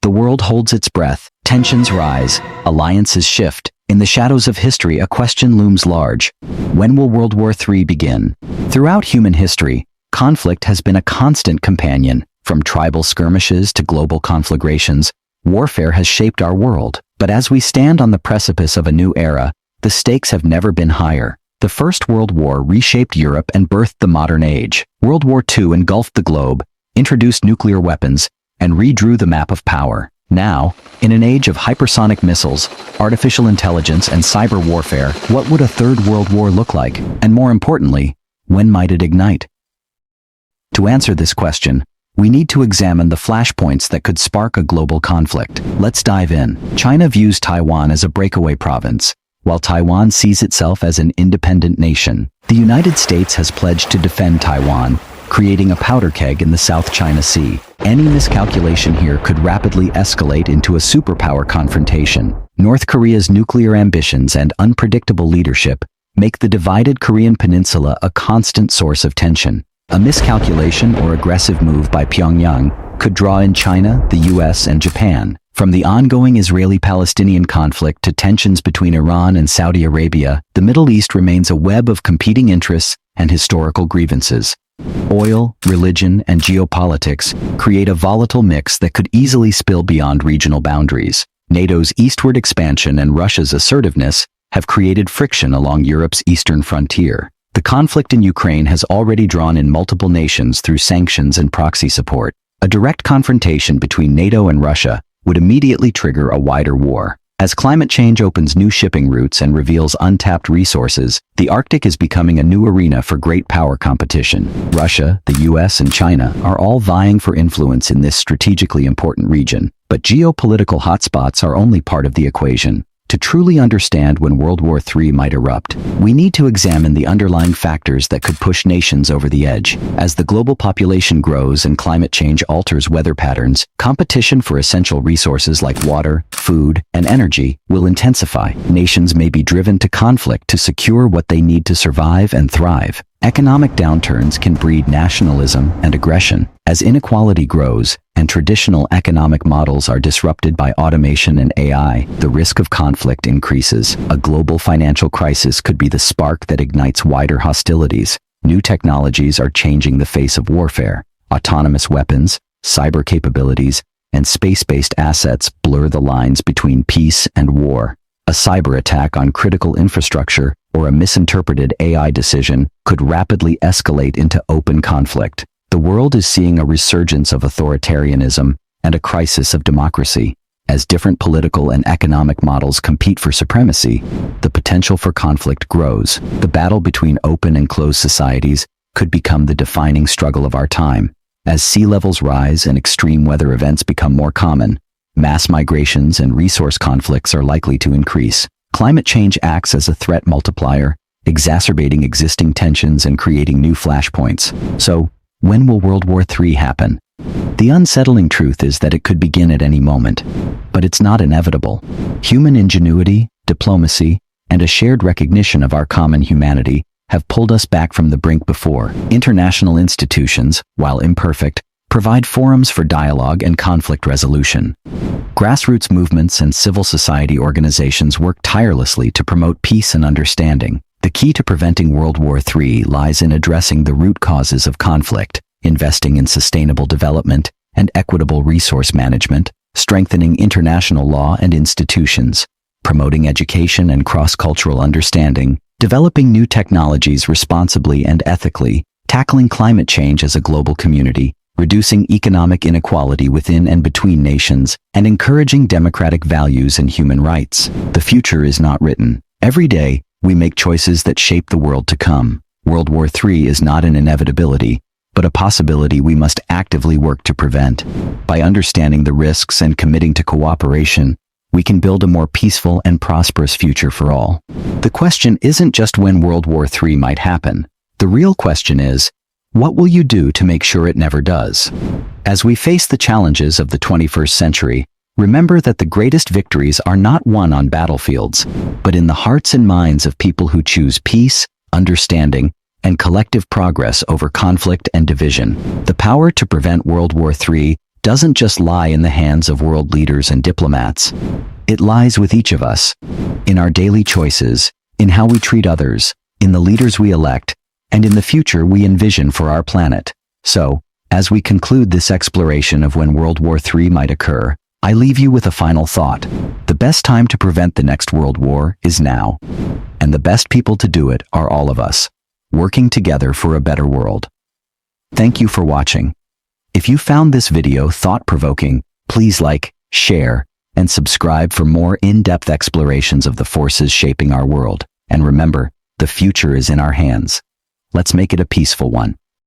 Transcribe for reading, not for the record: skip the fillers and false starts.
The world holds its breath, tensions rise, alliances shift. In the shadows of history, a question looms large. When will World War III begin? Throughout human history, conflict has been a constant companion. From tribal skirmishes to global conflagrations, warfare has shaped our world. But as we stand on the precipice of a new era, the stakes have never been higher. The First World War reshaped Europe and birthed the modern age. World War II engulfed the globe, introduced nuclear weapons, and redrew the map of power. Now, in an age of hypersonic missiles, artificial intelligence, and cyber warfare, what would a third world war look like? And more importantly, when might it ignite? To answer this question, we need to examine the flashpoints that could spark a global conflict. Let's dive in. China views Taiwan as a breakaway province, while Taiwan sees itself as an independent nation. The United States has pledged to defend Taiwan, creating a powder keg in the South China Sea. Any miscalculation here could rapidly escalate into a superpower confrontation. North Korea's nuclear ambitions and unpredictable leadership make the divided Korean peninsula a constant source of tension. A miscalculation or aggressive move by Pyongyang could draw in China, the US, and Japan. From the ongoing Israeli-Palestinian conflict to tensions between Iran and Saudi Arabia, the Middle East remains a web of competing interests and historical grievances. Oil, religion, and geopolitics create a volatile mix that could easily spill beyond regional boundaries. NATO's eastward expansion and Russia's assertiveness have created friction along Europe's eastern frontier. The conflict in Ukraine has already drawn in multiple nations through sanctions and proxy support. A direct confrontation between NATO and Russia would immediately trigger a wider war. As climate change opens new shipping routes and reveals untapped resources, the Arctic is becoming a new arena for great power competition. Russia, the US, and China are all vying for influence in this strategically important region. But geopolitical hotspots are only part of the equation. To truly understand when World War III might erupt, we need to examine the underlying factors that could push nations over the edge. As the global population grows and climate change alters weather patterns, competition for essential resources like water, food, and energy will intensify. Nations may be driven to conflict to secure what they need to survive and thrive. Economic downturns can breed nationalism and aggression. As inequality grows and traditional economic models are disrupted by automation and AI, the risk of conflict increases. A global financial crisis could be the spark that ignites wider hostilities. New technologies are changing the face of warfare. Autonomous weapons, cyber capabilities, and space-based assets blur the lines between peace and war. A cyber attack on critical infrastructure or a misinterpreted AI decision could rapidly escalate into open conflict. The world is seeing a resurgence of authoritarianism and a crisis of democracy. As different political and economic models compete for supremacy, the potential for conflict grows. The battle between open and closed societies could become the defining struggle of our time. As sea levels rise and extreme weather events become more common, mass migrations and resource conflicts are likely to increase. Climate change acts as a threat multiplier, exacerbating existing tensions and creating new flashpoints. So, when will World War III happen? The unsettling truth is that it could begin at any moment, but it's not inevitable. Human ingenuity, diplomacy, and a shared recognition of our common humanity have pulled us back from the brink before. International institutions, while imperfect, provide forums for dialogue and conflict resolution. Grassroots movements and civil society organizations work tirelessly to promote peace and understanding. The key to preventing World War III lies in addressing the root causes of conflict, investing in sustainable development and equitable resource management, strengthening international law and institutions, promoting education and cross-cultural understanding, developing new technologies responsibly and ethically, tackling climate change as a global community, reducing economic inequality within and between nations, and encouraging democratic values and human rights. The future is not written. Every day, we make choices that shape the world to come. World War III is not an inevitability, but a possibility we must actively work to prevent. By understanding the risks and committing to cooperation, we can build a more peaceful and prosperous future for all. The question isn't just when World War III might happen. The real question is, what will you do to make sure it never does? As we face the challenges of the 21st century, remember that the greatest victories are not won on battlefields, but in the hearts and minds of people who choose peace, understanding, and collective progress over conflict and division. The power to prevent World War III doesn't just lie in the hands of world leaders and diplomats. It lies with each of us, in our daily choices, in how we treat others, in the leaders we elect, and in the future we envision for our planet. So, as we conclude this exploration of when World War III might occur, I leave you with a final thought. The best time to prevent the next World War is now. And the best people to do it are all of us, working together for a better world. Thank you for watching. If you found this video thought-provoking, please like, share, and subscribe for more in-depth explorations of the forces shaping our world. And remember, the future is in our hands. Let's make it a peaceful one.